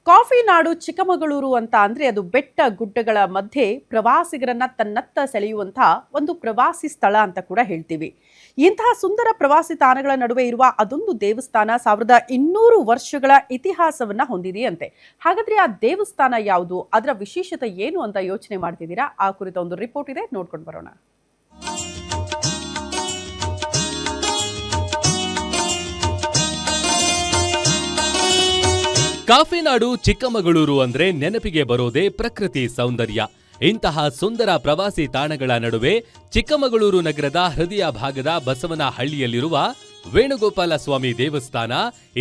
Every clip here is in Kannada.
ಕಾಫಿ ನಾಡು ಚಿಕ್ಕಮಗಳೂರು ಅಂತ ಅಂದ್ರೆ ಅದು ಬೆಟ್ಟ ಗುಡ್ಡಗಳ ಮಧ್ಯೆ ಪ್ರವಾಸಿಗರನ್ನ ತನ್ನತ್ತ ಸೆಳೆಯುವಂತಹ ಒಂದು ಪ್ರವಾಸಿ ಸ್ಥಳ ಅಂತ ಕೂಡ ಹೇಳ್ತೀವಿ. ಇಂತಹ ಸುಂದರ ಪ್ರವಾಸಿ ತಾಣಗಳ ನಡುವೆ ಇರುವ ಅದೊಂದು ದೇವಸ್ಥಾನ 1200 ವರ್ಷಗಳ ಇತಿಹಾಸವನ್ನ ಹೊಂದಿದೆಯಂತೆ. ಹಾಗಾದ್ರೆ ಆ ದೇವಸ್ಥಾನ ಯಾವುದು, ಅದರ ವಿಶೇಷತೆ ಏನು ಅಂತ ಯೋಚನೆ ಮಾಡ್ತಿದ್ದೀರಾ? ಆ ಕುರಿತ ಒಂದು ರಿಪೋರ್ಟ್ ಇದೆ, ನೋಡ್ಕೊಂಡು ಬರೋಣ. ಕಾಫಿನಾಡು ಚಿಕ್ಕಮಗಳೂರು ಅಂದ್ರೆ ನೆನಪಿಗೆ ಬರೋದೇ ಪ್ರಕೃತಿ ಸೌಂದರ್ಯ. ಇಂತಹ ಸುಂದರ ಪ್ರವಾಸಿ ತಾಣಗಳ ನಡುವೆ ಚಿಕ್ಕಮಗಳೂರು ನಗರದ ಹೃದಯ ಭಾಗದ ಬಸವನಹಳ್ಳಿಯಲ್ಲಿರುವ ವೇಣುಗೋಪಾಲ ಸ್ವಾಮಿ ದೇವಸ್ಥಾನ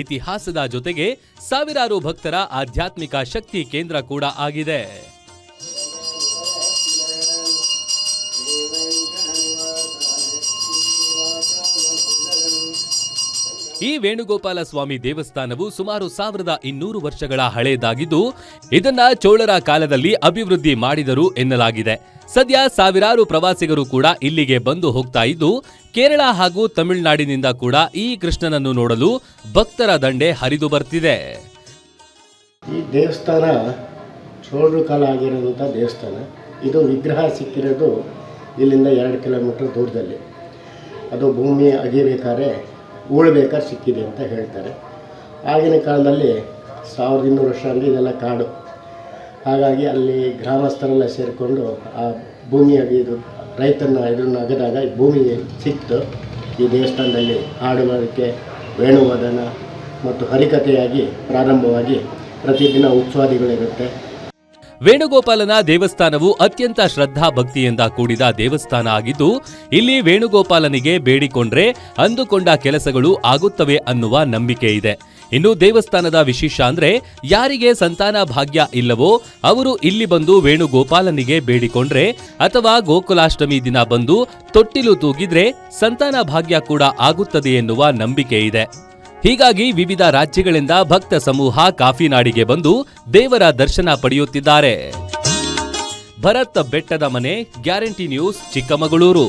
ಇತಿಹಾಸದ ಜೊತೆಗೆ ಸಾವಿರಾರು ಭಕ್ತರ ಆಧ್ಯಾತ್ಮಿಕ ಶಕ್ತಿ ಕೇಂದ್ರ ಕೂಡ ಆಗಿದೆ. ಈ ವೇಣುಗೋಪಾಲ ಸ್ವಾಮಿ ದೇವಸ್ಥಾನವು ಸುಮಾರು 1200 ವರ್ಷಗಳ ಹಳೆಯದಾಗಿದ್ದು, ಇದನ್ನ ಚೋಳರ ಕಾಲದಲ್ಲಿ ಅಭಿವೃದ್ಧಿ ಮಾಡಿದರು ಎನ್ನಲಾಗಿದೆ. ಸದ್ಯ ಸಾವಿರಾರು ಪ್ರವಾಸಿಗರು ಕೂಡ ಇಲ್ಲಿಗೆ ಬಂದು ಹೋಗ್ತಾ ಇದ್ದು, ಕೇರಳ ಹಾಗೂ ತಮಿಳುನಾಡಿನಿಂದ ಕೂಡ ಈ ಕೃಷ್ಣನನ್ನು ನೋಡಲು ಭಕ್ತರ ದಂಡೆ ಹರಿದು ಬರ್ತಿದೆ. ಈ ದೇವಸ್ಥಾನ ಚೋಳರ ಕಾಲ ಆಗಿರೋಂಥ ದೇವಸ್ಥಾನ. ಇದು ವಿಗ್ರಹ ಸಿಕ್ಕಿರೋದು ಇಲ್ಲಿಂದ 2 ಕಿಲೋಮೀಟರ್ ದೂರದಲ್ಲಿ. ಅದು ಭೂಮಿ ಅಗಿಬೇಕಾದ್ರೆ ಉಳ್ಬೇಕಾದ್ರೆ ಸಿಕ್ಕಿದೆ ಅಂತ ಹೇಳ್ತಾರೆ. ಆಗಿನ ಕಾಲದಲ್ಲಿ 1200 ವರ್ಷ ಅಂದರೆ ಇದೆಲ್ಲ ಕಾಡು. ಹಾಗಾಗಿ ಅಲ್ಲಿ ಗ್ರಾಮಸ್ಥರೆಲ್ಲ ಸೇರಿಕೊಂಡು ಆ ಭೂಮಿ ಅಗಿದು ಇದನ್ನು ಅಗದಾಗ ಭೂಮಿ ಸಿಕ್ತು. ಈ ದೇವಸ್ಥಾನದಲ್ಲಿ ಹಾಡುಗಾರಿಕೆ, ವೇಣುವಾದನ ಮತ್ತು ಹರಿಕಥೆಯಾಗಿ ಪ್ರಾರಂಭವಾಗಿ ಪ್ರತಿದಿನ ಉತ್ಸವಾದಿಗಳಿರುತ್ತೆ. ವೇಣುಗೋಪಾಲನ ದೇವಸ್ಥಾನವು ಅತ್ಯಂತ ಶ್ರದ್ಧಾ ಭಕ್ತಿಯಿಂದ ಕೂಡಿದ ದೇವಸ್ಥಾನ ಆಗಿದ್ದು, ಇಲ್ಲಿ ವೇಣುಗೋಪಾಲನಿಗೆ ಬೇಡಿಕೊಂಡ್ರೆ ಅಂದುಕೊಂಡ ಕೆಲಸಗಳು ಆಗುತ್ತವೆ ಅನ್ನುವ ನಂಬಿಕೆ ಇದೆ. ಇನ್ನು ದೇವಸ್ಥಾನದ ವಿಶೇಷ ಅಂದ್ರೆ, ಯಾರಿಗೆ ಸಂತಾನ ಭಾಗ್ಯ ಇಲ್ಲವೋ ಅವರು ಇಲ್ಲಿ ಬಂದು ವೇಣುಗೋಪಾಲನಿಗೆ ಬೇಡಿಕೊಂಡ್ರೆ ಅಥವಾ ಗೋಕುಲಾಷ್ಟಮಿ ದಿನ ಬಂದು ತೊಟ್ಟಿಲು ತೂಗಿದ್ರೆ ಸಂತಾನ ಭಾಗ್ಯ ಕೂಡ ಆಗುತ್ತದೆ ಎನ್ನುವ ನಂಬಿಕೆ ಇದೆ. ಹೀಗಾಗಿ ವಿವಿಧ ರಾಜ್ಯಗಳಿಂದ ಭಕ್ತ ಸಮೂಹ ಕಾಫಿನಾಡಿಗೆ ಬಂದು ದೇವರ ದರ್ಶನ ಪಡೆಯುತ್ತಿದ್ದಾರೆ. ಭರತ್ ಬೆಟ್ಟದ ಮನೆ, ಗ್ಯಾರಂಟಿ ನ್ಯೂಸ್, ಚಿಕ್ಕಮಗಳೂರು.